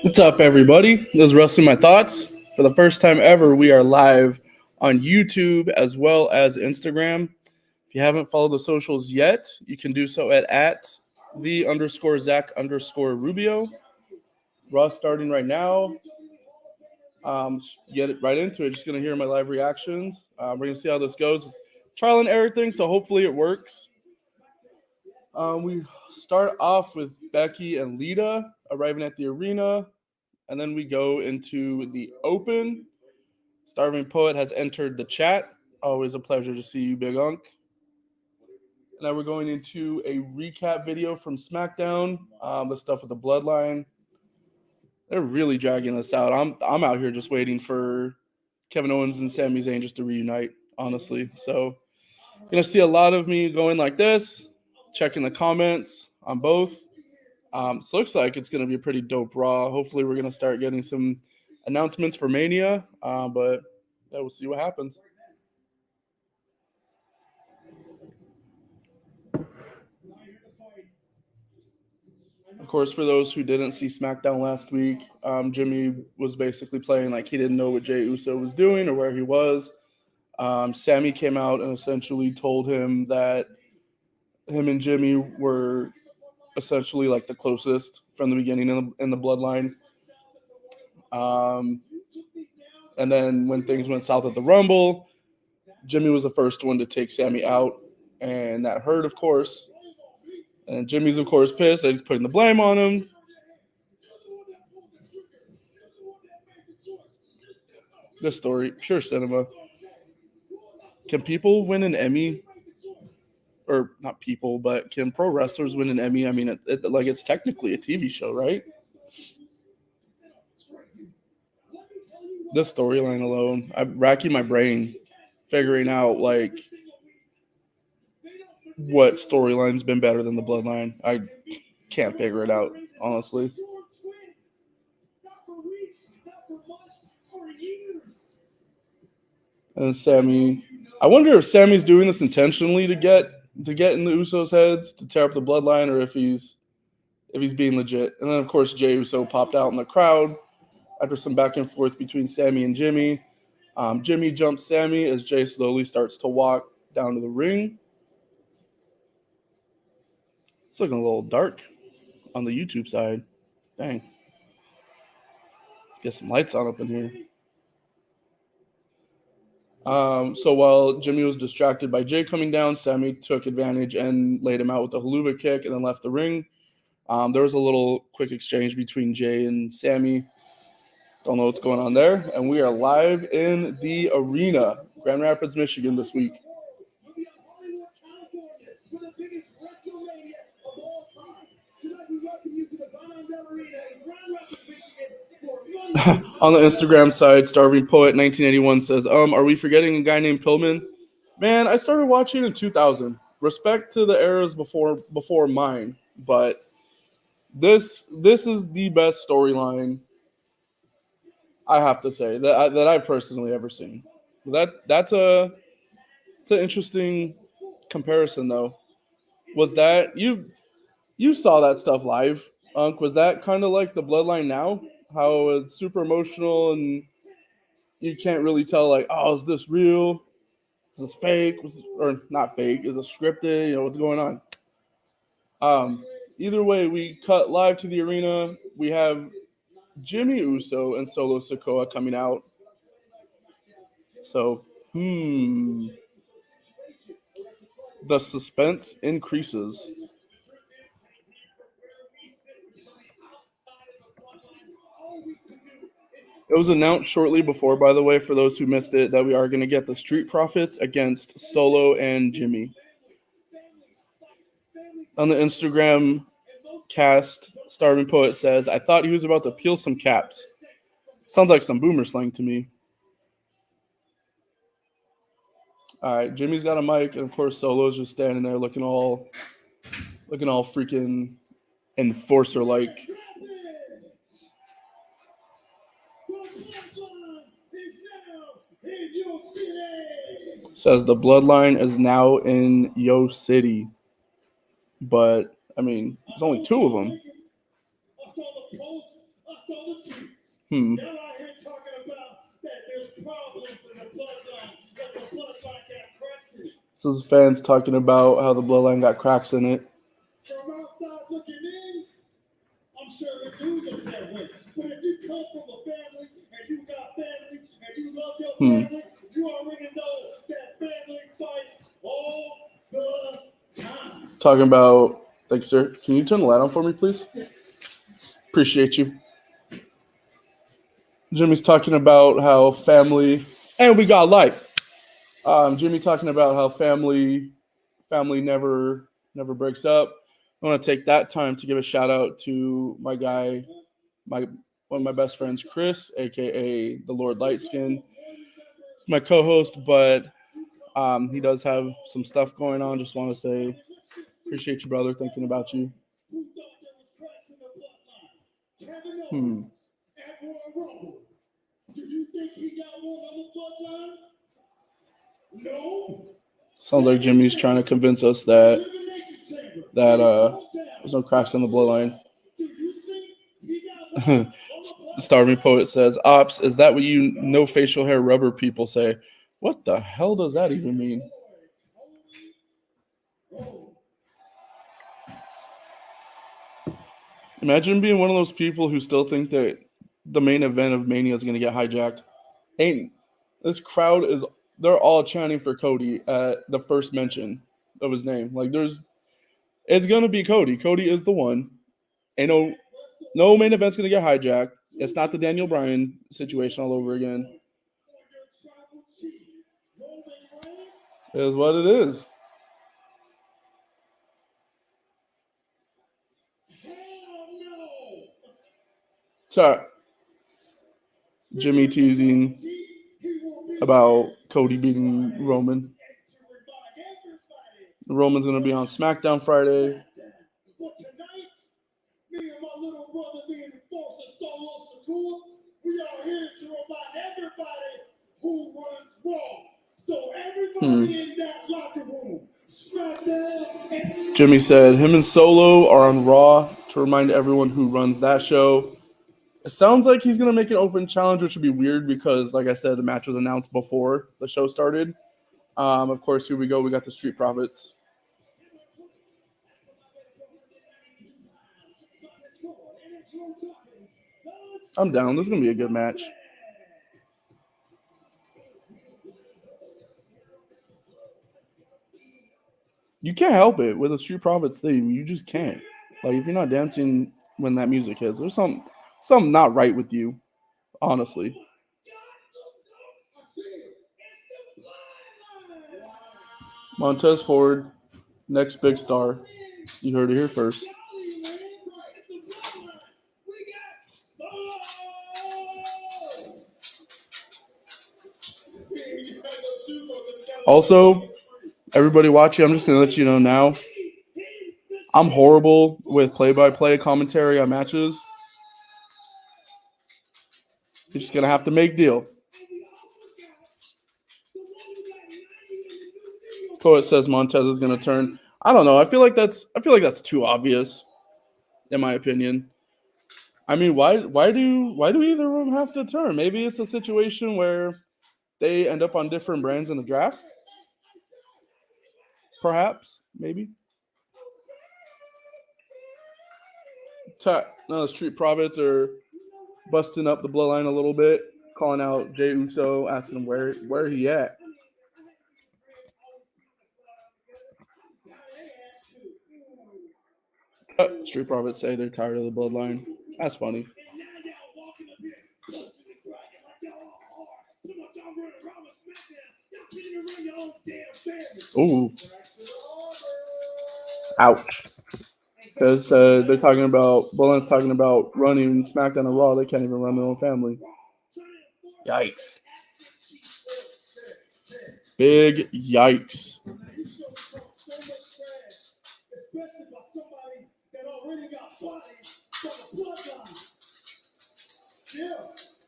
What's up, everybody? This is Wrestling My Thoughts. For the first time ever, we are live on YouTube as well as Instagram. If you haven't followed the socials yet, you can do so at the_Zach_Rubio. Raw starting right now. Get it right into it. Just going to hear my live reactions. We're going to see how this goes. Trial and error thing, so hopefully it works. We start off with Becky and Lita arriving at the arena. And then we go into the open. Starving Poet has entered the chat. Always a pleasure to see you, Big Unk. And now we're going into a recap video from SmackDown. The stuff with the Bloodline. They're really dragging this out. I'm out here just waiting for Kevin Owens and Sami Zayn just to reunite, honestly. So you're going to see a lot of me going like this, checking the comments on both. So it looks like it's going to be a pretty dope Raw. Hopefully we're going to start getting some announcements for Mania, but yeah, we'll see what happens. Of course, for those who didn't see SmackDown last week, Jimmy was basically playing like he didn't know what Jey Uso was doing or where he was. Sami came out and essentially told him that him and Jimmy were essentially like the closest from the beginning in the bloodline. And then when things went south at the Rumble, Jimmy was the first one to take Sami out, and that hurt, of course. And Jimmy's, of course, pissed that he's putting the blame on him. This story, pure cinema. Can people win an Emmy? Or not people, but can pro wrestlers win an Emmy? I mean, it's technically a TV show, right? This storyline alone, I'm racking my brain, figuring out like what storyline's been better than the Bloodline. I can't figure it out, honestly. And Sami, I wonder if Sami's doing this intentionally to get in the Usos' heads to tear up the Bloodline, or if he's being legit. And then of course Jey Uso popped out in the crowd after some back and forth between Sami and Jimmy. Jimmy jumps Sami as Jey slowly starts to walk down to the ring. It's looking a little dark on the YouTube side. Dang. Get some lights on up in here. So while Jimmy was distracted by Jey coming down, Sami took advantage and laid him out with a haluva kick and then left the ring. There was a little quick exchange between Jey and Sami. Don't know what's going on there. And we are live in the arena, Grand Rapids, Michigan this week. On the Instagram side, Starving Poet 1981 says, are we forgetting a guy named Pillman? Man, I started watching in 2000. Respect to the eras before mine, but this is the best storyline, I have to say, that I've personally ever seen. It's an interesting comparison though. Was that you saw that stuff live, Unc? Was that kind of like the Bloodline now? How it's super emotional and you can't really tell, like, oh, is this real? Is this fake? Or not fake? Is it scripted? You know, what's going on? Either way, we cut live to the arena. We have Jimmy Uso and Solo Sikoa coming out. So, the suspense increases. It was announced shortly before, by the way, for those who missed it, that we are going to get the Street Profits against Solo and Jimmy. On the Instagram cast, Starving Poet says, I thought he was about to peel some caps. Sounds like some boomer slang to me. All right, Jimmy's got a mic, and of course Solo's just standing there looking all freaking enforcer-like. Says the Bloodline is now in Yo City. But, I mean, there's only two of them. Hmm. Y'all out here talking about that there's problems in the bloodline, that the bloodline got cracks in it. This is fans talking about how the bloodline got cracks in it. From outside looking in, I'm sure it do look that way. But if you come from a family and you got family and you love your family, you already know that family fight all the time. Talking about, thank you, sir. Can you turn the light on for me, please? Appreciate you. Jimmy's talking about how family, and we got light. Jimmy talking about how family never breaks up. I want to take that time to give a shout out to my guy, one of my best friends, Chris, aka the Lord Lightskin. It's my co-host, but he does have some stuff going on. Just want to say, appreciate you, brother. Thinking about you. Do you think he got one on the bloodline? No. Sounds like Jimmy's trying to convince us that there's no cracks in the bloodline. Starving Poet says, "Ops, is that what you no facial hair rubber people say?" What the hell does that even mean? Imagine being one of those people who still think that the main event of Mania is going to get hijacked. This crowd they're all chanting for Cody at the first mention of his name. Like it's going to be Cody. Cody is the one. Ain't no main event's going to get hijacked. It's not the Daniel Bryan situation all over again. It is what it is. Sorry. Jimmy teasing about Cody beating Roman. Roman's going to be on SmackDown Friday. But tonight, me and my little brother, the enforcer, Solo Sakura, we are here to remind everybody who runs Raw. So everybody in that locker room, SmackDown. Jimmy said him and Solo are on Raw to remind everyone who runs that show. It sounds like he's going to make an open challenge, which would be weird because, like I said, the match was announced before the show started. Of course, here we go. We got the Street Profits. I'm down. This is going to be a good match. You can't help it with a Street Profits theme. You just can't. Like, if you're not dancing when that music hits, there's something not right with you, honestly. Montez Ford, next big star. You heard it here first. Also, everybody watching, I'm just going to let you know now, I'm horrible with play-by-play commentary on matches. You're just going to have to make deal. Poet says Montez is going to turn. I don't know. I feel like that's too obvious, in my opinion. I mean, why do either of them have to turn? Maybe it's a situation where they end up on different brands in the draft. Perhaps, maybe. No, Street Profits are busting up the bloodline a little bit, calling out Jey Uso, asking him where he at. Street Profits say they're tired of the bloodline. That's funny. Ooh. Ouch. Because they're talking about, Bloodline's talking about running SmackDown and Raw. They can't even run their own family. Yikes. Big yikes.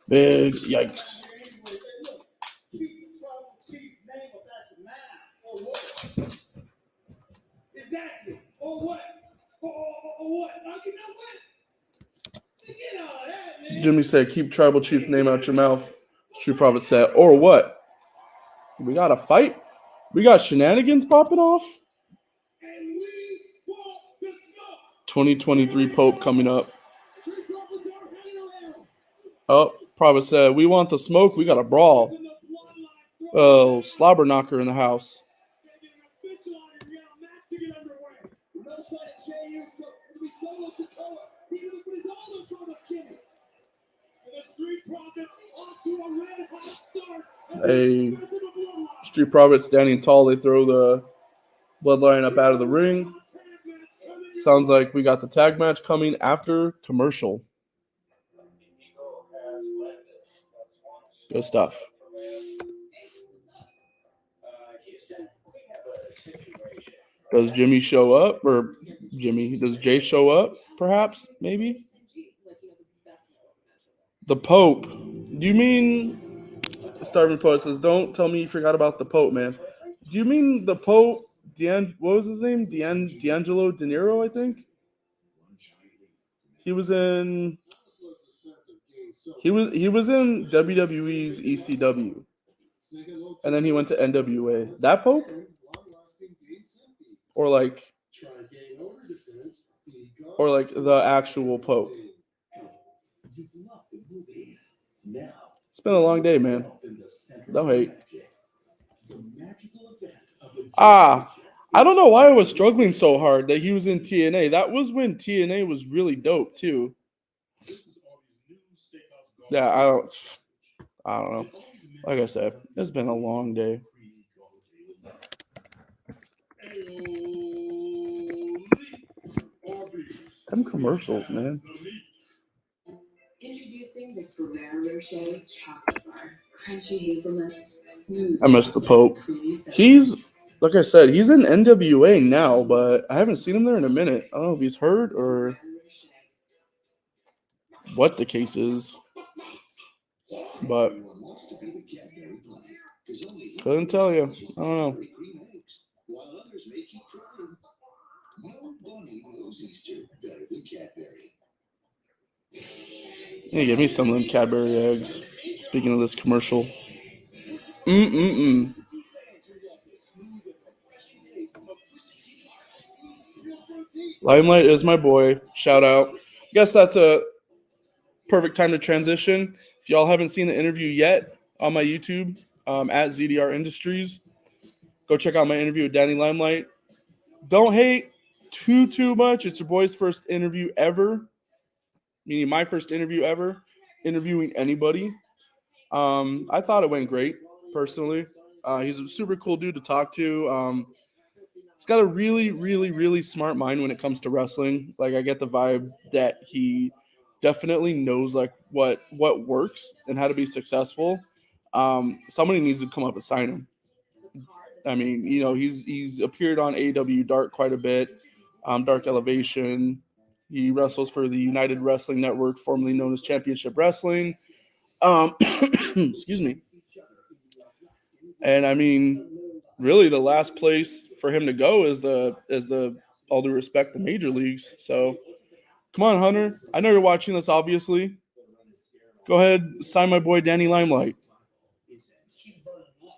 Big yikes. Exactly. Or what? Or what? You know what? Forget all that, man. Jimmy said, keep Tribal Chief's name out your mouth. Street Profit said, or what? We got a fight? We got shenanigans popping off? 2023 Pope coming up. Oh, Prophet said, we want the smoke. We got a brawl. Oh, slobber knocker in the house. Hey, Street Profits standing tall. They throw the bloodline up out of the ring. Sounds like we got the tag match coming after commercial. Good stuff. Does Jimmy show up? Or does Jay show up? Perhaps? Maybe? The Pope. Do you mean... Starving Poet says, don't tell me you forgot about the Pope, man. Do you mean the Pope? What was his name? D'Angelo De Niro, I think? He was in WWE's ECW. And then he went to NWA. That Pope? Or like the actual Pope? It's been a long day, man. Don't hate. I don't know why I was struggling so hard that he was in TNA. That was when TNA was really dope too. Yeah, I don't know. Like I said, it's been a long day. Them commercials, man. Introducing the Ferrero Rocher chocolate bar. Crunchy hazelnuts, smooth. I miss the Pope. He's, like I said, he's in NWA now, but I haven't seen him there in a minute. I don't know if he's hurt or what the case is. But couldn't tell you. I don't know. Yeah, give me some of them Cadbury eggs. Speaking of this commercial. Limelight is my boy. Shout out. I guess that's a perfect time to transition. If y'all haven't seen the interview yet on my YouTube at ZDR Industries, go check out my interview with Danny Limelight. Don't hate too much. It's your boy's first interview ever, meaning my first interview ever, interviewing anybody. I thought it went great, personally. He's a super cool dude to talk to. He's got a really smart mind when it comes to wrestling. Like, I get the vibe that he definitely knows like what works and how to be successful. Somebody needs to come up and sign him. I mean, you know, he's appeared on AEW Dark quite a bit, Dark Elevation. He wrestles for the United Wrestling Network, formerly known as Championship Wrestling. Excuse me. And I mean, really, the last place for him to go is the all due respect, the major leagues. So, come on, Hunter. I know you're watching this, obviously. Go ahead, sign my boy Danny Limelight.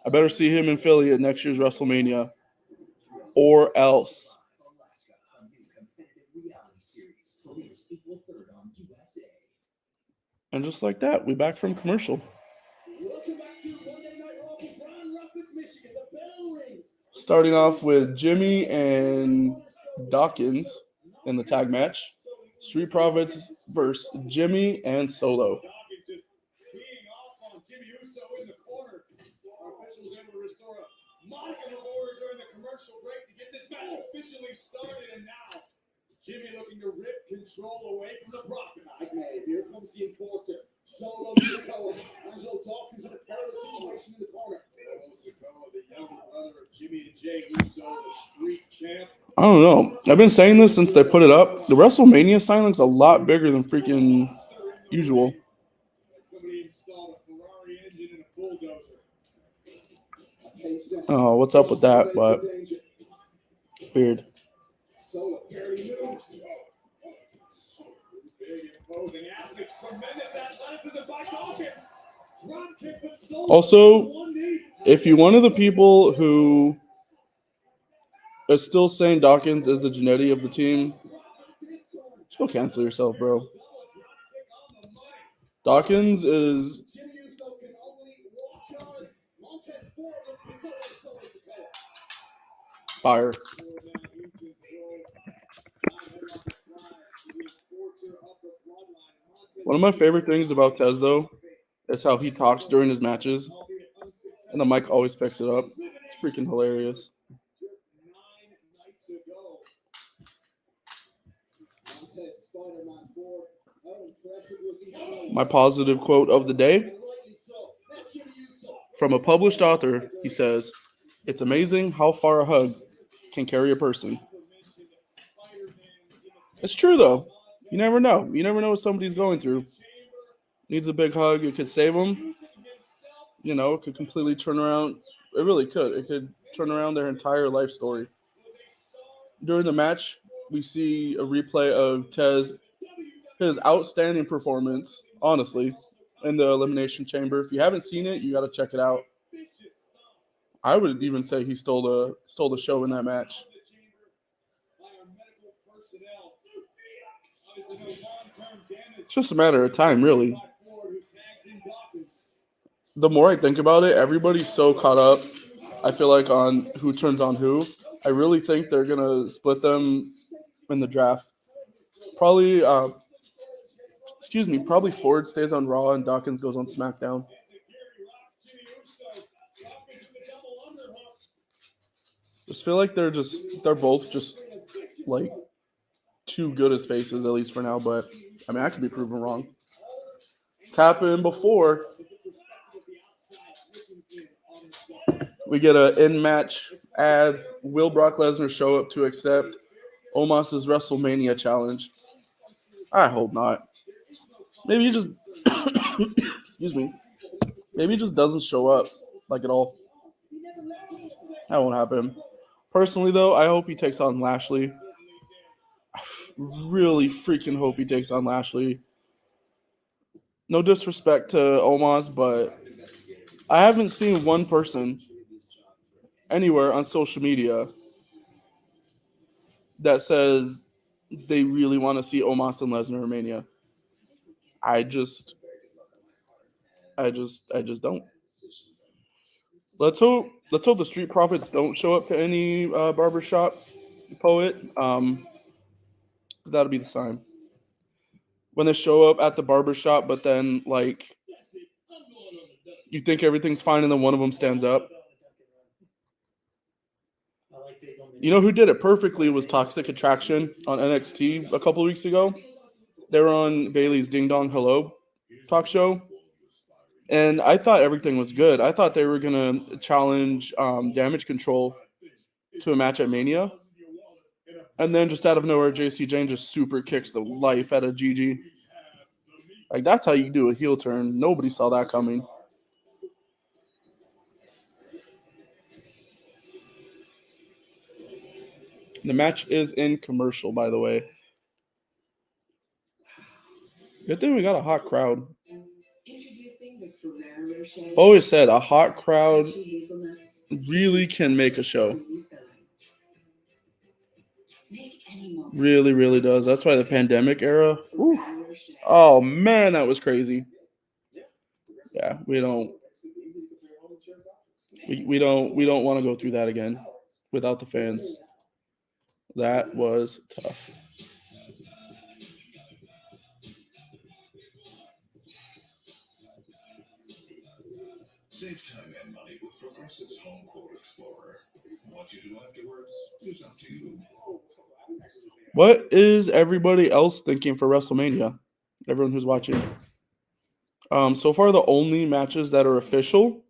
I better see him in Philly at next year's WrestleMania. Or else. And just like that, we back from commercial. Starting off with Jimmy and Dawkins in the tag match. Street Profits versus Jimmy and Solo. Officially started, and now Jimmy looking to rip control away from the Profits. Here comes the enforcer. Solo Sikoa. Angelo Dawkins in a perilous situation in the corner. Sikoa, the younger brother of Jimmy and Jay Uso, the street champ. I don't know. I've been saying this since they put it up. The WrestleMania sign looks a lot bigger than freaking usual. Somebody installed a Ferrari engine and a bulldozer. Oh, what's up with that? But weird. Solo barely moves. Big imposing athletes, tremendous athletic Also, if you're one of the people who is still saying Dawkins is the Genetti of the team, just go cancel yourself, bro. Dawkins is fire. One of my favorite things about Tez, though, is how he talks during his matches, and the mic always picks it up. It's freaking hilarious. My positive quote of the day from a published author, he says, "It's amazing how far a hug can carry a person." It's true, though. You never know. You never know what somebody's going through. Needs a big hug. It could save them. You know, it could completely turn around. It really could. It could turn around their entire life story. During the match, we see a replay of Tez, his outstanding performance, honestly, in the Elimination Chamber. If you haven't seen it, you got to check it out. I would even say he stole the show in that match. It's just a matter of time, really. The more I think about it, everybody's so caught up, I feel like, on who turns on who. I really think they're going to split them in the draft. Probably Ford stays on Raw and Dawkins goes on SmackDown. Just feel like they're both just like too good as faces, at least for now, but I mean, I could be proven wrong. It's happened before. We get an in-match ad. Will Brock Lesnar show up to accept Omos's WrestleMania challenge? I hope not. Maybe he just excuse me. Maybe he just doesn't show up like at all. That won't happen. Personally, though, I hope he takes on Lashley. I really freaking hope he takes on Lashley. No disrespect to Omos, but I haven't seen one person anywhere on social media that says they really want to see Omos and Lesnar in Mania. I just don't. Let's hope the Street Profits don't show up to any barbershop poet. Because that'll be the sign. When they show up at the barbershop, but then like you think everything's fine, and then one of them stands up. You know who did it perfectly was Toxic Attraction on NXT a couple of weeks ago. They were on Bailey's Ding Dong Hello talk show, and I thought everything was good. I thought they were gonna challenge Damage Control to a match at Mania, and then just out of nowhere, JC Jane just super kicks the life out of Gigi. Like, that's how you do a heel turn. Nobody saw that coming. The match is in commercial, by the way. Good thing we got a hot crowd. Always said a hot crowd really can make a show. Really, really does. That's why the pandemic era. Whew, oh man, that was crazy. Yeah, we don't want to go through that again without the fans. That was tough. Save time and money with Progressive's Home Quote Explorer. What you do afterwards is up to you. What is everybody else thinking for WrestleMania? Everyone who's watching. So far, the only matches that are official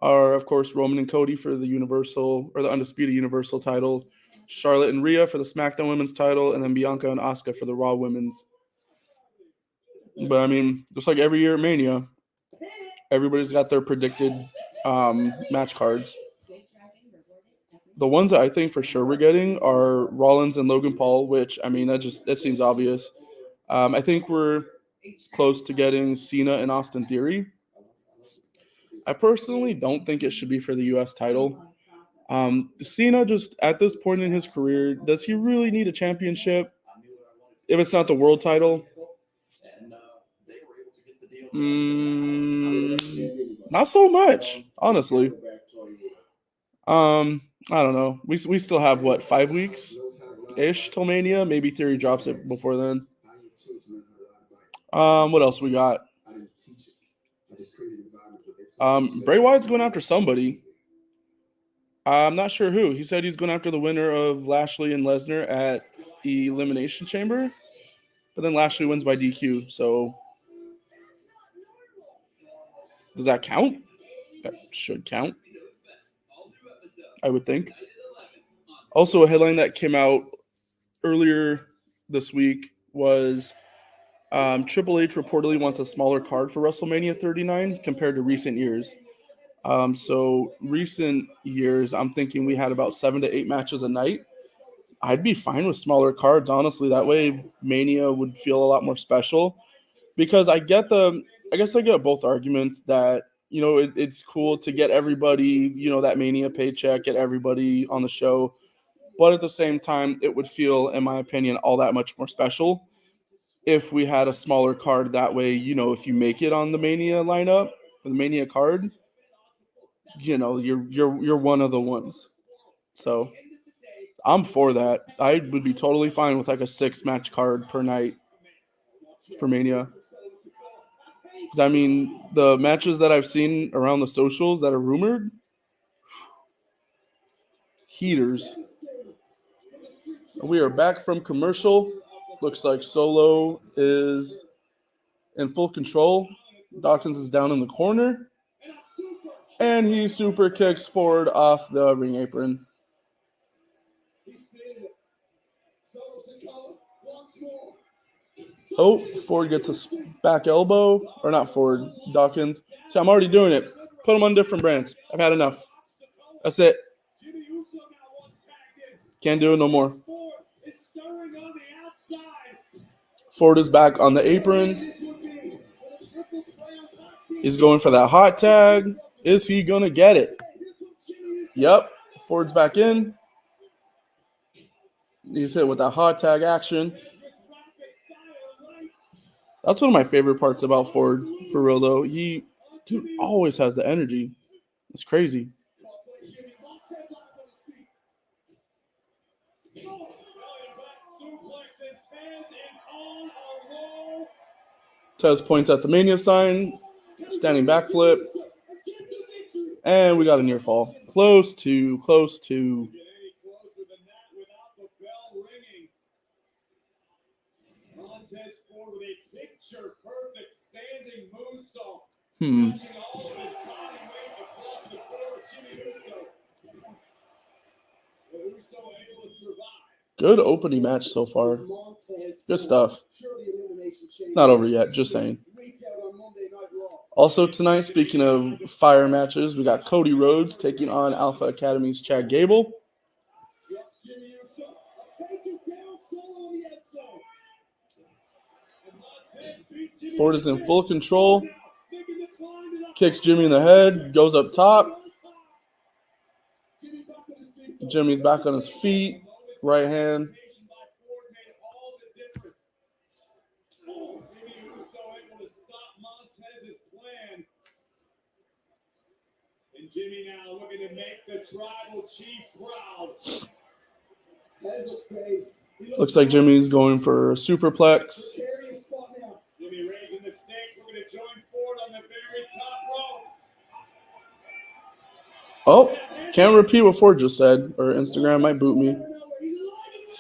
are, of course, Roman and Cody for the Universal or the Undisputed Universal title, Charlotte and Rhea for the SmackDown Women's title, and then Bianca and Asuka for the Raw Women's. But I mean, just like every year at Mania, everybody's got their predicted match cards. The ones that I think for sure we're getting are Rollins and Logan Paul, which, I mean, that seems obvious. I think we're close to getting Cena and Austin Theory. I personally don't think it should be for the U.S. title. Cena, just at this point in his career, does he really need a championship? If it's not the world title, not so much, honestly. I don't know. We still have what, 5 weeks ish till Mania. Maybe Theory drops it before then. What else we got? Bray Wyatt's going after somebody. I'm not sure who. He said he's going after the winner of Lashley and Lesnar at Elimination Chamber, but then Lashley wins by DQ. So does that count? That should count, I would think. Also, a headline that came out earlier this week was Triple H reportedly wants a smaller card for WrestleMania 39 compared to recent years. So recent years, I'm thinking we had about 7 to 8 matches a night. I'd be fine with smaller cards, honestly. That way Mania would feel a lot more special, because I guess I get both arguments that, it's cool to get everybody, that Mania paycheck, get everybody on the show. But at the same time, it would feel, in my opinion, all that much more special if we had a smaller card. That way, if you make it on the Mania lineup, the Mania card, you're one of the ones. So I'm for that. I would be totally fine with like a 6-match card per night for Mania. Because I mean, the matches that I've seen around the socials that are rumored, heaters. We are back from commercial. Looks like Solo is in full control. Dawkins is down in the corner. And he super kicks Ford off the ring apron. Oh, Ford gets a back elbow. Or not Ford, Dawkins. See, I'm already doing it. Put them on different brands. I've had enough. That's it. Can't do it no more. Ford is back on the apron. He's going for that hot tag. Is he going to get it? Yep. Ford's back in. He's hit with that hot tag action. That's one of my favorite parts about Ford, for real, though. He always has the energy. It's crazy. Tez points at the Mania sign. Standing backflip. And we got a near fall. Close to. Good opening match so far. Good stuff. Not over yet, just saying. Also tonight, speaking of fire matches, we got Cody Rhodes taking on Alpha Academy's Chad Gable. Ford is in full control. Kicks Jimmy in the head. Goes up top. Jimmy's back on his feet. Right hand. And Jimmy now looking to make the tribal chief proud. Tez looks dazed. Looks like Jimmy's going for a superplex. Jimmy raising the stakes. We're going to join Ford on the very top rope. Oh, can't repeat what Ford just said, or Instagram might boot me.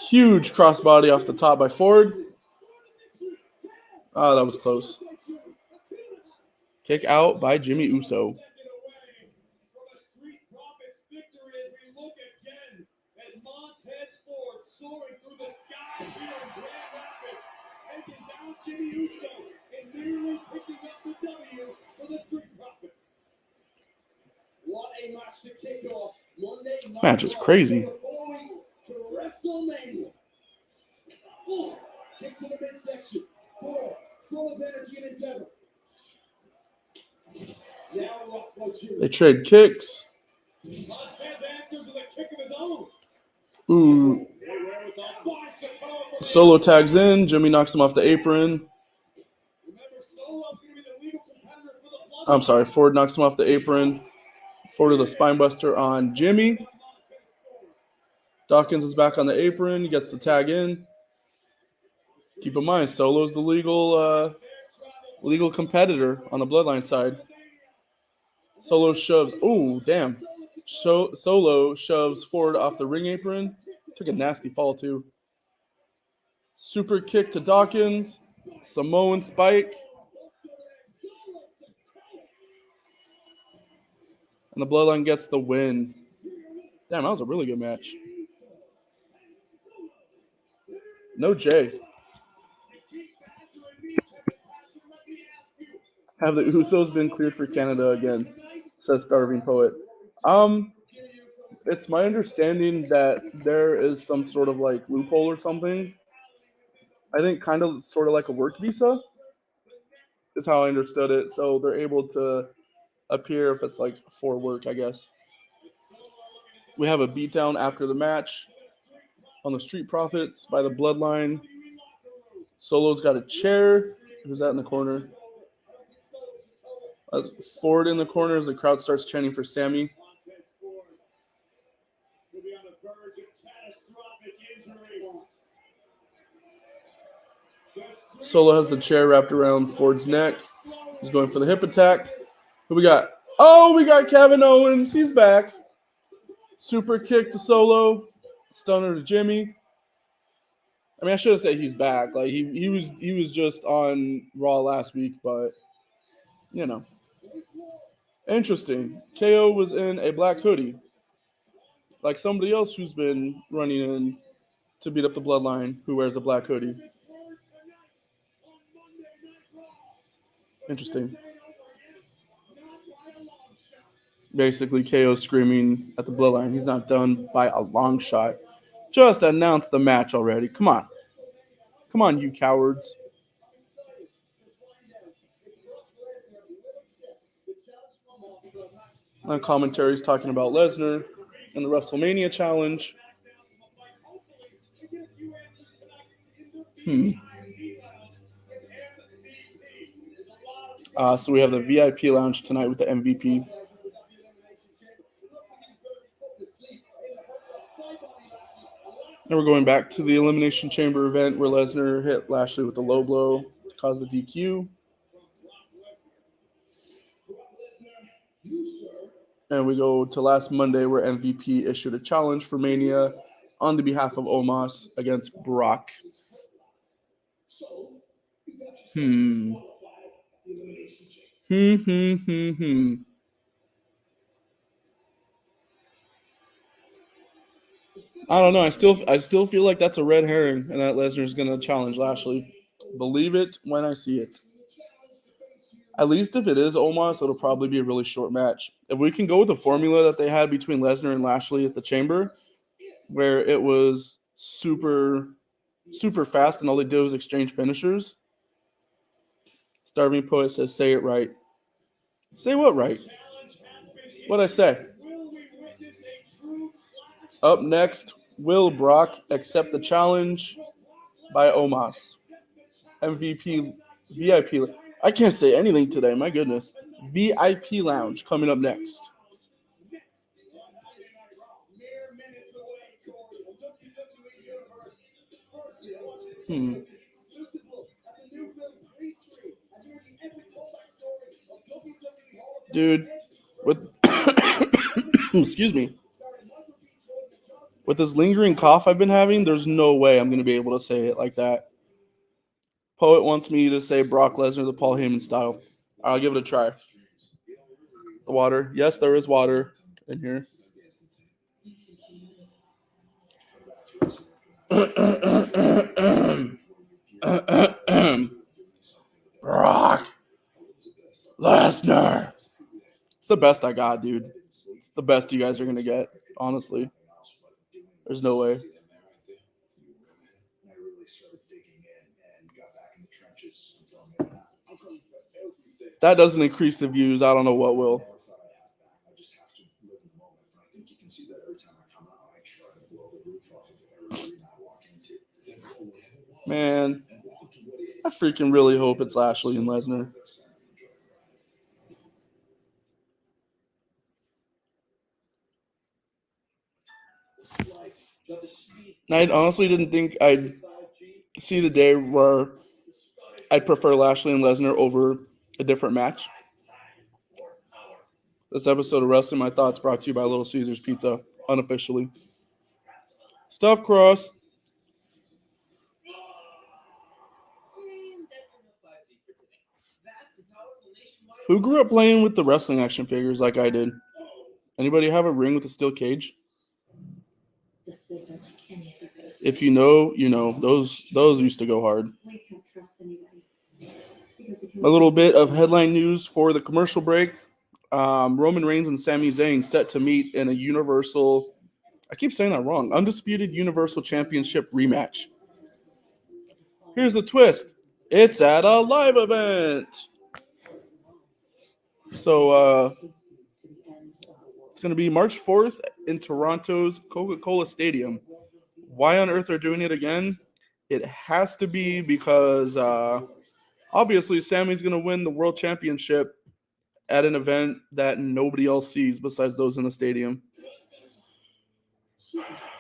Huge crossbody off the top by Ford. Oh, that was close. Kick out by Jimmy Uso. Soaring through the skies here in Grand Rapids, taking down Jimmy Uso and nearly picking up the W for the Street Profits. What a match to kick off Monday night. Match is crazy. To WrestleMania. Oh, kick to the midsection. full of energy and endeavor. Now watch what you. They trade kicks. Montez answers with a kick of his own. Ooh. Solo tags in. Jimmy knocks him off the apron. Remember, Solo's going to be the legal competitor for the blood. I'm sorry. Ford knocks him off the apron. Ford with a spine buster on Jimmy. Dawkins is back on the apron. He gets the tag in. Keep in mind, Solo's the legal competitor on the Bloodline side. Solo shoves. Oh, damn. Solo shoves Ford off the ring apron. Took a nasty fall, too. Super kick to Dawkins. Samoan spike. And the Bloodline gets the win. Damn, that was a really good match. No Jay. Have the Usos been cleared for Canada again? Says Starving Poet. It's my understanding that there is some sort of like loophole or something. I think kind of sort of like a work visa. That's how I understood it. So they're able to appear if it's like for work, I guess. We have a beatdown after the match on the Street Profits by the Bloodline. Solo's got a chair. Who's that in the corner? That's Ford in the corner as the crowd starts chanting for Sammy. Solo has the chair wrapped around Ford's neck. He's going for the hip attack. Who we got? Oh, we got Kevin Owens. He's back. Super kick to Solo. Stunner to Jimmy. I mean, I shouldn't say he's back. Like he was just on Raw last week, but you know. Interesting. KO was in a black hoodie. Like somebody else who's been running in to beat up the Bloodline who wears a black hoodie. Interesting. Basically, KO screaming at the Bloodline. He's not done by a long shot. Just announce the match already. Come on. Come on, you cowards. My commentary is talking about Lesnar and the WrestleMania challenge. So we have the VIP lounge tonight with the MVP. And we're going back to the Elimination Chamber event where Lesnar hit Lashley with the low blow to cause the DQ. And we go to last Monday where MVP issued a challenge for Mania on the behalf of Omos against Brock. I don't know. I still feel like that's a red herring and that Lesnar's going to challenge Lashley. Believe it when I see it. At least if it is Omos, it'll probably be a really short match. If we can go with the formula that they had between Lesnar and Lashley at the Chamber, where it was super, super fast and all they did was exchange finishers. Starving Poet says, say it right. Say what right? What'd I say? Up next, will Brock accept the challenge by Omos? MVP, VIP. I can't say anything today, my goodness. VIP Lounge coming up next. Dude, with excuse me. With this lingering cough I've been having, there's no way I'm going to be able to say it like that. Poet wants me to say Brock Lesnar the Paul Heyman style. I'll give it a try. The water. Yes, there is water in here. Brock Lesnar. It's the best I got, dude. It's the best you guys are going to get, honestly. There's no way. that doesn't increase the views, I don't know what will. I just have to live in the moment. And I think you can see that every time I come out, I try to blow the roof off of every arena I walk into. Man, I freaking really hope it's Lashley and Lesnar. I honestly didn't think I'd see the day where I'd prefer Lashley and Lesnar over a different match. This episode of Wrestling My Thoughts brought to you by Little Caesars Pizza, unofficially. Stuffed crust. Who grew up playing with the wrestling action figures like I did? Anybody have a ring with a steel cage? This isn't like any other ghost. If you know, you know. Those used to go hard. We can't trust anybody. A little bit of headline news for the commercial break. Roman Reigns and Sami Zayn set to meet in a Universal, I keep saying that wrong, Undisputed Universal Championship rematch. Here's the twist. It's at a live event. So it's going to be March 4th in Toronto's Coca-Cola Stadium. Why on earth they're doing it again? It has to be because obviously Sammy's going to win the World Championship at an event that nobody else sees besides those in the stadium.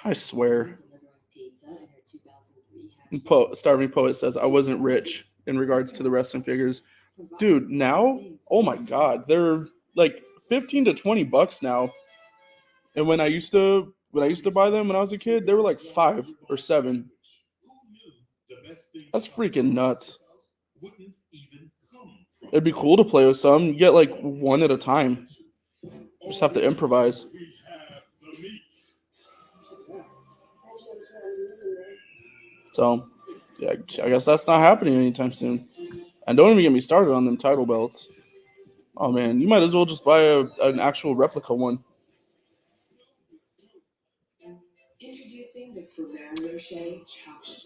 I swear. Starving Poet says, I wasn't rich in regards to the wrestling figures. Dude, now, oh my God, they're like 15 to 20 bucks now. And when I used to buy them when I was a kid, they were like 5 or 7. That's freaking nuts. It'd be cool to play with some. You get like one at a time. Just have to improvise. So, yeah, I guess that's not happening anytime soon. And don't even get me started on them title belts. Oh, man, you might as well just buy an actual replica one.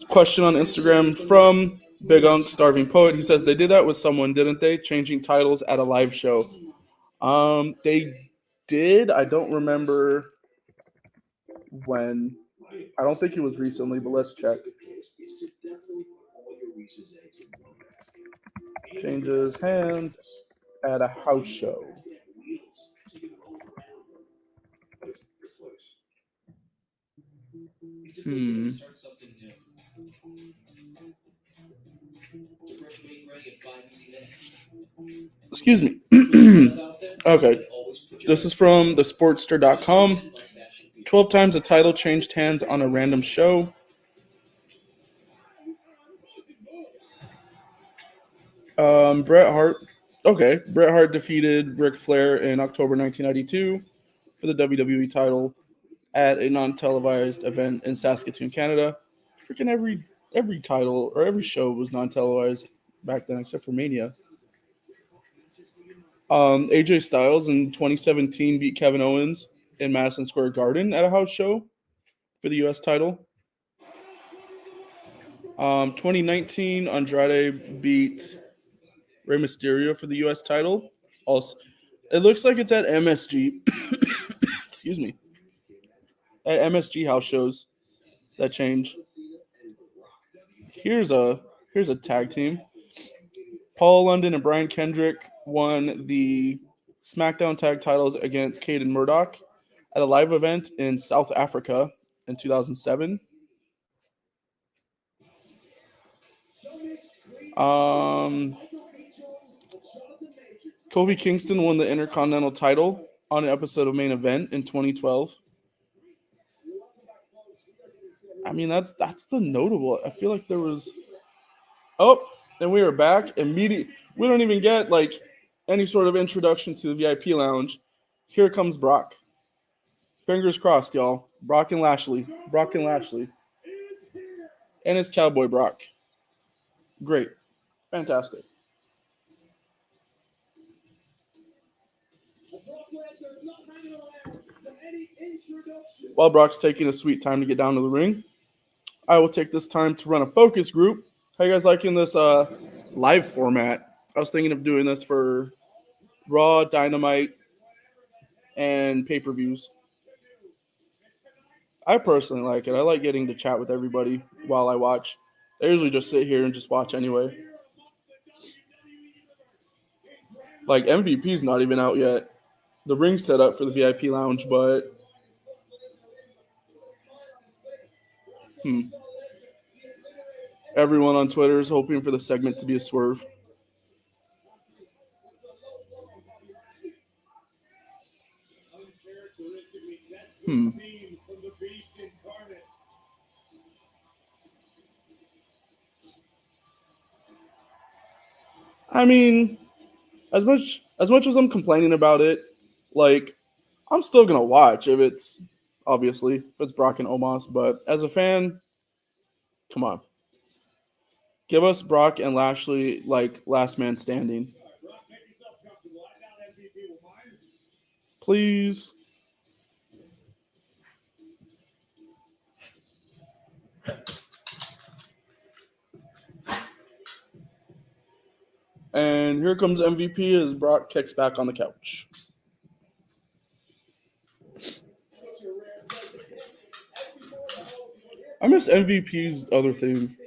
Question on Instagram from Big Unk Starving Poet. He says they did that with someone, didn't they? Changing titles at a live show. They did. I don't remember when. I don't think it was recently, but let's check. Changes hands at a house show. Excuse me. Okay. This is from thesportster.com. 12 times a title changed hands on a random show. Bret Hart. Okay. Bret Hart defeated Ric Flair in October 1992 for the WWE title at a non-televised event in Saskatoon, Canada. Freaking every title or every show was non-televised back then except for Mania. AJ Styles in 2017 beat Kevin Owens in Madison Square Garden at a house show for the U.S. title. 2019, Andrade beat Rey Mysterio for the U.S. title. Also, it looks like it's at MSG. Excuse me. At MSG house shows that change. Here's a tag team. Paul London and Brian Kendrick won the SmackDown tag titles against Cade and Murdoch at a live event in South Africa in 2007. Kofi Kingston won the Intercontinental title on an episode of Main Event in 2012. I mean, that's the notable. I feel like there was. Oh, and we are back immediately. We don't even get like any sort of introduction to the VIP lounge. Here comes Brock. Fingers crossed, y'all. Brock and Lashley. And it's Cowboy Brock. Great. Fantastic. While Brock's taking a sweet time to get down to the ring, I will take this time to run a focus group. How you guys liking this live format? I was thinking of doing this for Raw, Dynamite, and pay-per-views. I personally like it. I like getting to chat with everybody while I watch. I usually just sit here and just watch anyway. Like, MVP's not even out yet. The ring's set up for the VIP lounge, but everyone on Twitter is hoping for the segment to be a swerve. I mean, as much as I'm complaining about it, like, I'm still gonna watch if it's Brock and Omos. But as a fan, come on, give us Brock and Lashley like last man standing, please. And here comes MVP as Brock kicks back on the couch. I miss MVP's other theme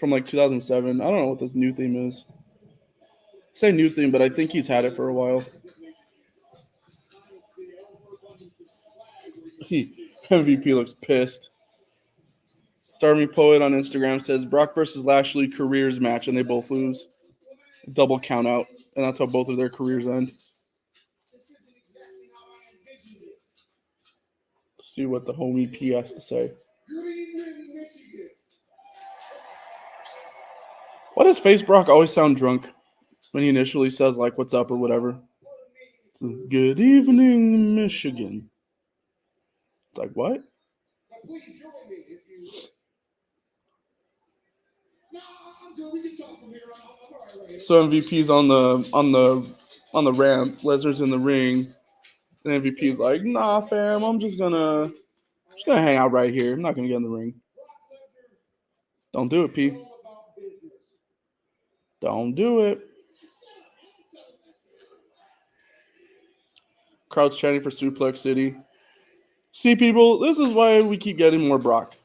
from like 2007. I don't know what this new theme is. I say new theme, but I think he's had it for a while. MVP looks pissed. Starving Poet on Instagram says Brock versus Lashley careers match, and they both lose. Double count out, and that's how both of their careers end. Let's see what the homie P has to say. Why does Face Brock always sound drunk when he initially says, like, what's up or whatever? Good evening, Michigan. It's like, what? So MVP's on the ramp. Lesnar's in the ring, and MVP's like, "Nah, fam, I'm just gonna hang out right here. I'm not gonna get in the ring." Don't do it, P. Don't do it. Crowd's chanting for Suplex City. See, people, this is why we keep getting more Brock,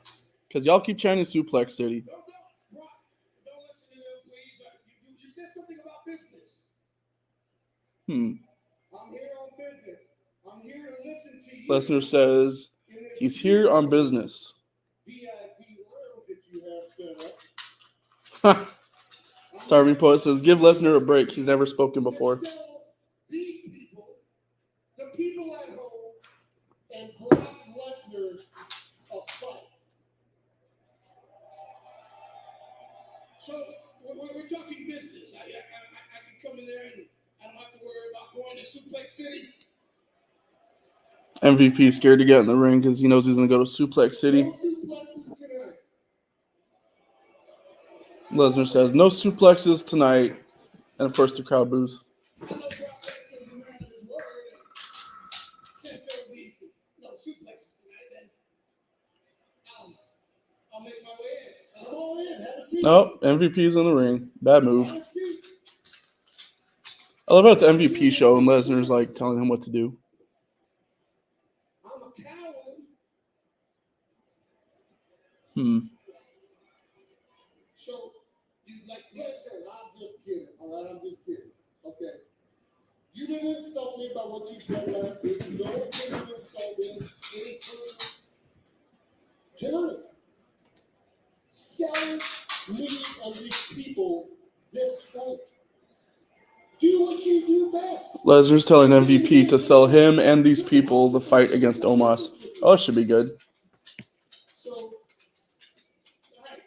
because y'all keep chanting Suplex City. I'm here on business. I'm here to listen to you. Lesnar says he's here on business. VIP rails that you have set up. Starving Poet says, give Lesnar a break. He's never spoken before. These people, the people at home, and Brock Lesnar a fight. So we're talking business. I can come in there and I don't have to worry about going to Suplex City. MVP is scared to get in the ring because he knows he's going to go to Suplex City. No suplexes tonight. Lesnar says, no suplexes tonight. And, of course, the crowd boos. I know Brock Lesnar's a man of his word. Since there will be no suplexes tonight, then I'll make my way in. I'm all in. Have a seat. Nope, MVP's in the ring. Bad move. I love how it's MVP show and Lesnar's like telling him what to do. I'm a coward. So, you like, listen, I'm just kidding. All right, I'm just kidding. Okay. You didn't insult me by what you said last week. You don't didn't insult me. Tonight, sell me and these people this fight. Do what you do best. Lesnar's telling MVP to sell him and these people the fight against Omos. Oh, it should be good. So, hype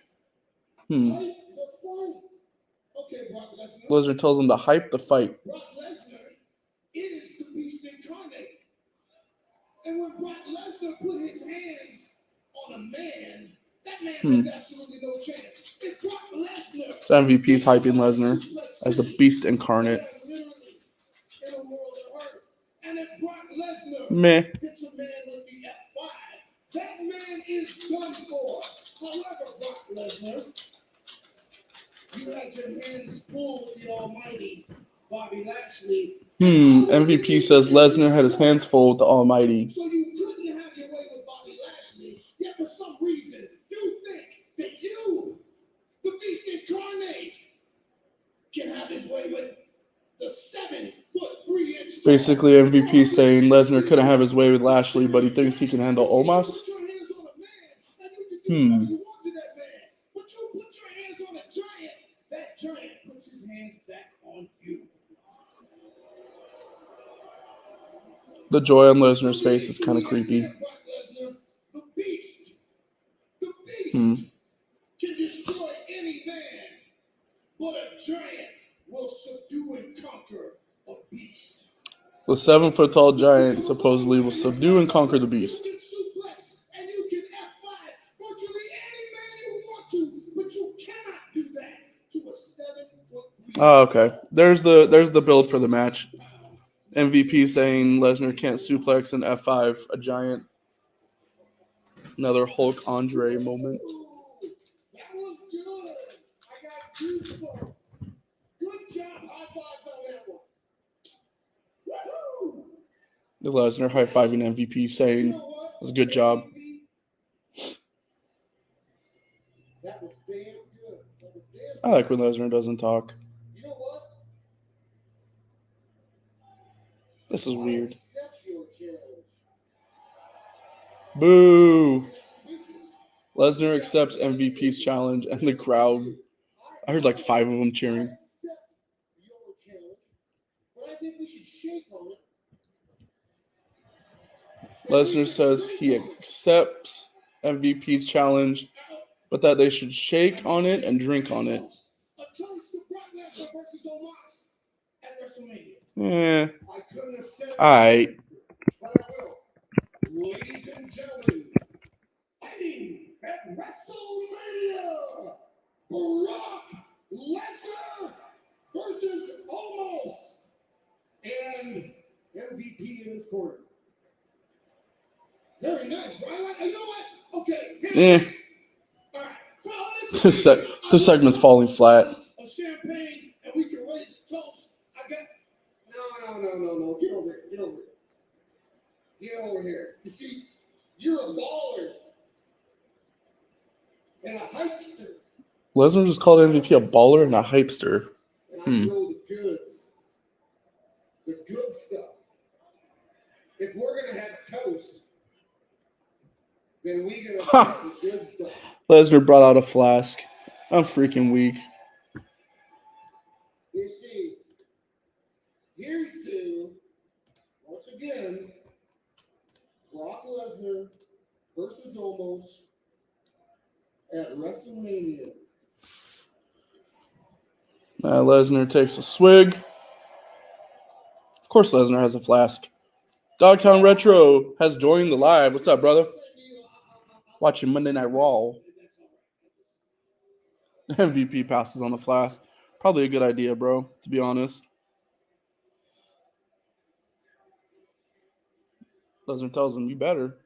the fight. Okay, Brock Lesnar. Lesnar tells him to hype the fight. Brock Lesnar is the beast incarnate. And when Brock Lesnar put his hands on a man, that man has absolutely no chance. If Brock Lesnar, MVP's hyping Lesnar as the beast incarnate. literally in a world of hurt. And if Brock Lesnar Meh. hits a man with the F5, that man is done for. However, Brock Lesnar, You had your hands full with the Almighty, Bobby Lashley. MVP says Lesnar had his hands full with the Almighty. So you couldn't have your way with Bobby Lashley, yet for some reason you think that you, the Beast Incarnate, can have his way with the 7'3" Basically, MVP saying Lesnar couldn't have his way with Lashley, but he thinks he can handle Omos. Put your hands on a man, and you can do whatever you want to that man. But you put your hands on a giant, that giant puts his hands back on you. The joy on Lesnar's face is kind of creepy. The Beast Hmm. can destroy any man, but a giant will subdue and conquer a beast. The 7-foot-tall giant supposedly will subdue and conquer the beast. You can suplex and you can F5 virtually any man you want to, but you cannot do that to a 7'3" Oh, okay. There's the build for the match. MVP saying Lesnar can't suplex an F5 a giant. Another Hulk Andre moment. That was good. I got goosebumps. Good job. High fives on that one. Woohoo! The Lesnar high-fiving MVP saying You know what? it was a good job. That was damn good. That was damn good. I like when Lesnar doesn't talk. You know what? This is weird. Accept your challenge. Boo! Business. Lesnar accepts MVP's challenge, and the crowd, I heard like 5 of them cheering. Accept your challenge, but I think we should shake on it. Lesnar says he accepts MVP's challenge, but that they should shake on it and drink on it. A toast to Brock Lesnar versus Omos at WrestleMania. Eh, I couldn't have said it, alright. but I will. Ladies and gentlemen, fighting at WrestleMania, Brock Lesnar versus Omos, and MVP in his corner. Very nice, right? You know what? Okay. All right. So This segment's falling flat. A champagne, and we can raise a toast. I got. No. Get over here. Get over here. You see, you're a baller and a hypester. Lesnar just called MVP a baller and a hypester. And I know the goods. The good stuff. If we're going to have toast, then we're going to have the good stuff. Lesnar brought out a flask. I'm freaking weak. You see, here's to, once again, Brock Lesnar versus Omos at WrestleMania. Lesnar takes a swig. Of course Lesnar has a flask. Dogtown Retro has joined the live. What's up, brother? Watching Monday Night Raw. MVP passes on the flask. Probably a good idea, bro, to be honest. Lesnar tells him, you better.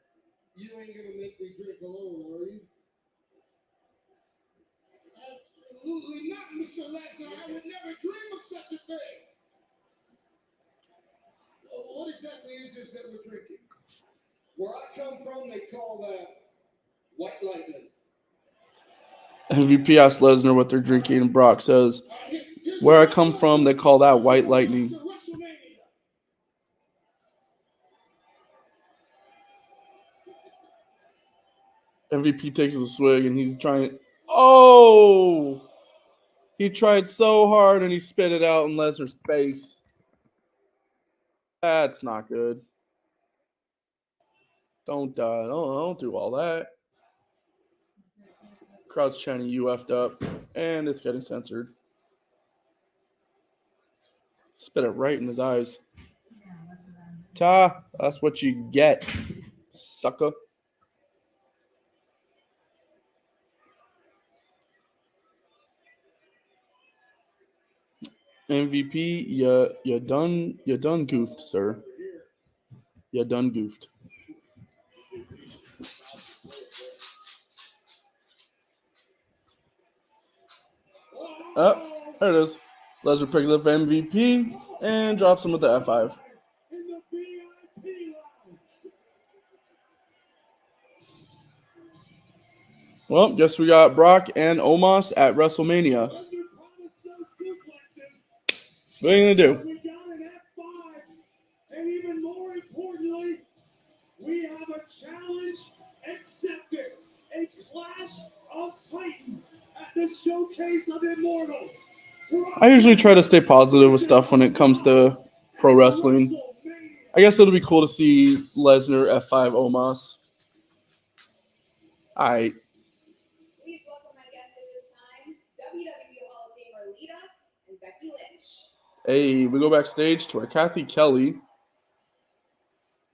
You ain't gonna make me drink alone, are you? Absolutely not, Mr. Lesnar. I would never dream of such a thing. What exactly is this that we're drinking? Where I come from, they call that white lightning. MVP asks Lesnar what they're drinking, and Brock says, where I come from, they call that white lightning. MVP takes a swig, and he's trying. Oh! He tried so hard, and he spit it out in Lesnar's face. That's not good. Don't do all that. Crowd's chanting "you effed up," and it's getting censored. Spit it right in his eyes. That's what you get, sucker. MVP, you done goofed, sir. You done goofed. There it is. Lesnar picks up MVP and drops him with the F5. In the VIP lounge. Well, guess we got Brock and Omos at WrestleMania. Lesnar promised no suplexes. What are you going to do? We got an F5. And even more importantly, we have a challenge accepted. A clash of titans at the Showcase of Immortals. I usually try to stay positive with stuff when it comes to pro wrestling. I guess it'll be cool to see Lesnar F5 Omos. All right. Please welcome my guests at this time, WWE Hall of Famer Lita and Becky Lynch. Hey, we go backstage to where Kathy Kelly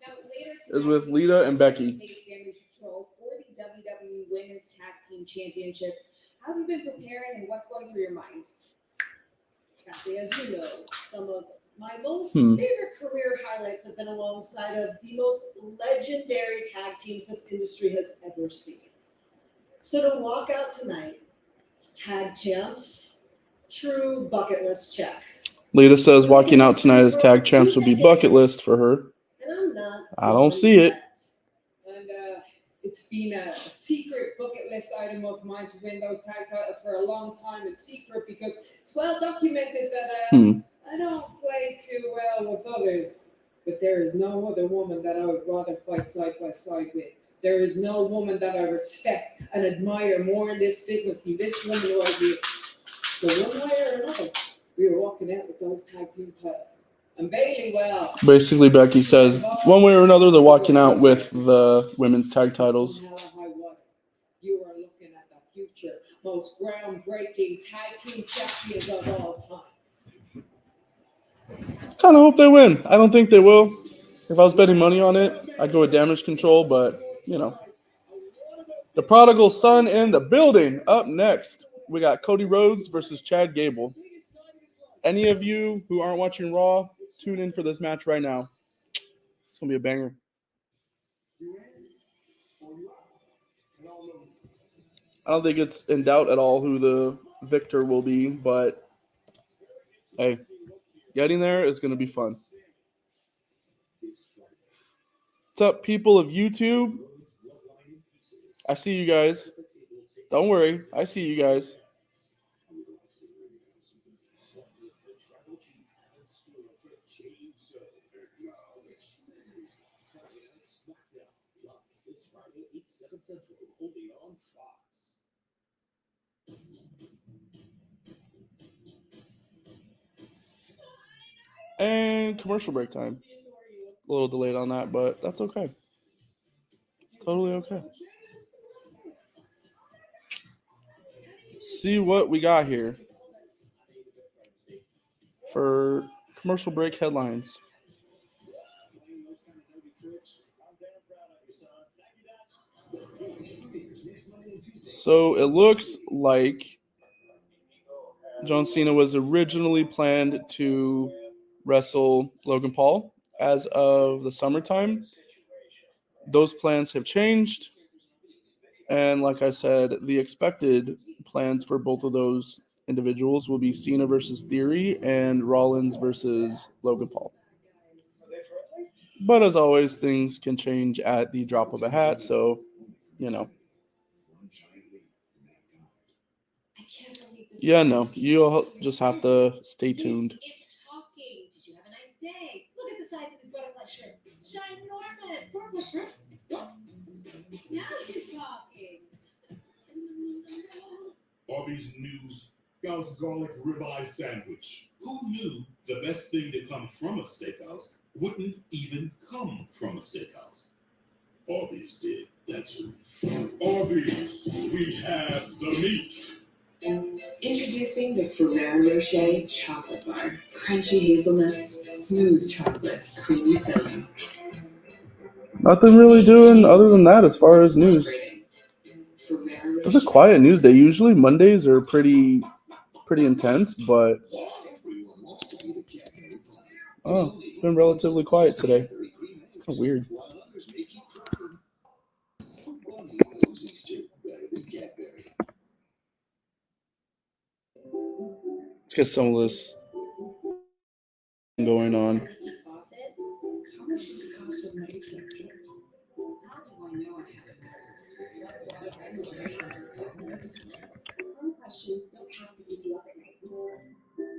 Now, later is tonight, with Lita and Becky. Face Damage Control for the WWE Women's Tag Team Championships. How have you been preparing and what's going through your mind? Kathy, as you know, some of my most favorite career highlights have been alongside of the most legendary tag teams this industry has ever seen. So to walk out tonight as tag champs, true bucket list check. Lita says walking out tonight as tag champs would be bucket list for her. And I'm not. I don't see it. And it's been a secret bucket list item of mine to win those tag titles for a long time in secret because it's well documented that I don't play too well with others. But there is no other woman that I would rather fight side by side with. There is no woman that I respect and admire more in this business than this woman right here. So one way or another, we are walking out with those tag team titles. And Bailey, well. Basically, Becky says one way or another, they're walking out with the women's tag titles. You are looking at the future, most groundbreaking tag team champions of all time. Kind of hope they win. I don't think they will. If I was betting money on it, I'd go with Damage Control, but, you know. The prodigal son in the building. Up next, we got Cody Rhodes versus Chad Gable. Any of you who aren't watching Raw, tune in for this match right now. It's going to be a banger. I don't think it's in doubt at all who the victor will be, but hey, getting there is going to be fun. What's up, people of YouTube? I see you guys. Don't worry, I see you guys. And commercial break time. A little delayed on that, but that's okay. It's totally okay. See what we got here for commercial break headlines. So it looks like John Cena was originally planned to wrestle Logan Paul as of the summertime. Those plans have changed. And like I said, the expected plans for both of those individuals will be Cena versus Theory and Rollins versus Logan Paul. But as always, things can change at the drop of a hat. So, you know. Yeah, no, you'll just have to stay tuned. It's talking. Did you have a nice day? Look at the size of this butterfly shrimp. Ginormous. Butterfly shrimp? What? Now she's talking. Arby's new Scout's garlic ribeye sandwich. Who knew the best thing that comes from a steakhouse wouldn't even come from a steakhouse? Arby's did. That's who. Arby's, we have the meat. Introducing the Ferrero Rocher chocolate bar. Crunchy hazelnuts, smooth chocolate, creamy filling. Nothing really doing other than that as far as news. It's a quiet news day. Usually Mondays are pretty intense, but it's been relatively quiet today. It's kind of weird. get some of this going on. Leaky faucet? How much did it cost to make that joint? How do I know I have this? Home questions don't have to keep you up at night.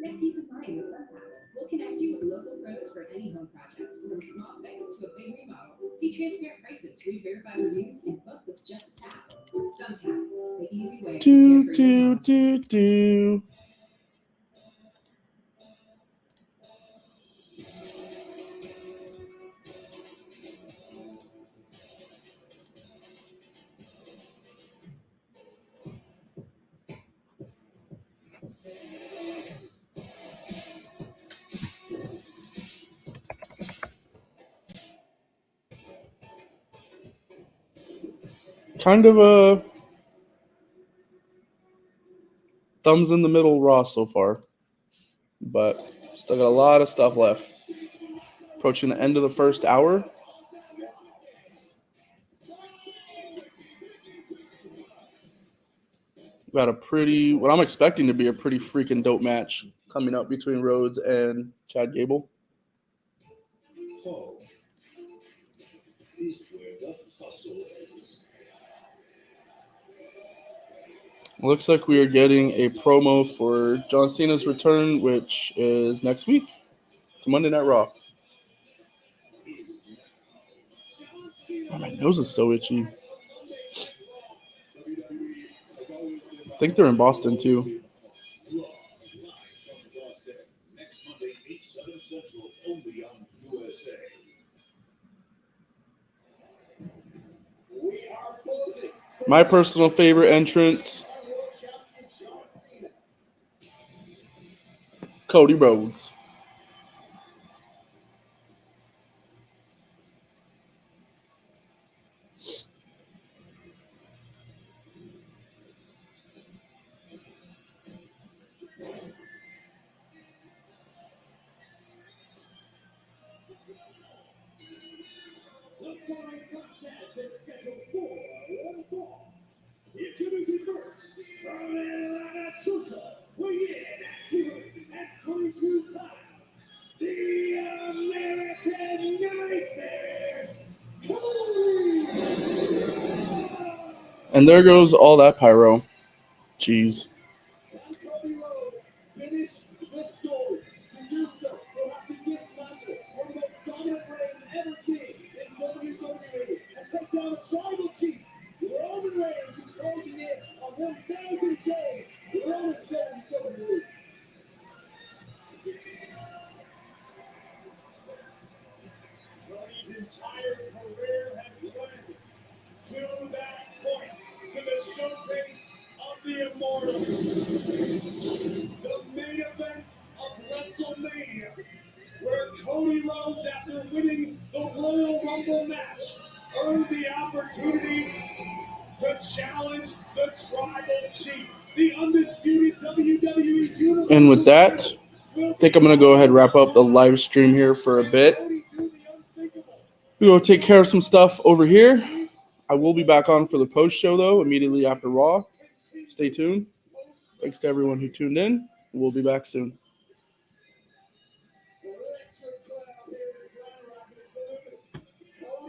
Get peace of mind with Lifetime. We'll connect you with local pros for any home project, from a small fix to a big remodel. See transparent prices, read verified reviews, and book with just a tap. Thumbtack, the easy way to Do, care for your do, home. do. Kind of a thumbs in the middle Raw so far, but still got a lot of stuff left. Approaching the end of the first hour. Got a pretty, what I'm expecting to be a pretty freaking dope match coming up between Rhodes and Chad Gable. Home is where the hustle is. Looks like we are getting a promo for John Cena's return, which is next week to Monday Night Raw. Oh, my nose is so itchy. I think they're in Boston too. Raw, live from Boston. Next Monday, 8, 7 Central, only on USA. We are closing. My personal favorite entrance, Cody Rhodes. The following contest is scheduled for 1 fall. Introducing first, from Atlanta, Georgia, weighing in at 222 pounds, the American Nightmare, Cody! And there goes all that pyro. Jeez. Can Cody Rhodes finish the story? To do so, he'll have to dismantle one of the most dominant reigns ever seen in WWE and take down the tribal chief, Roman Reigns, who's closing in on 1,000 days running WWE. Cody's entire career has led to that point, to the showcase of the Immortal. The main event of WrestleMania, where Cody Rhodes, after winning the Royal Rumble match, earned the opportunity to challenge the Tribal Chief, the undisputed WWE Universal. And with that, I think I'm going to go ahead and wrap up the live stream here for a bit. We will take care of some stuff over here. I will be back on for the post show, though, immediately after Raw. Stay tuned. Thanks to everyone who tuned in. We'll be back soon. Electric crowd here in Grand Rapids.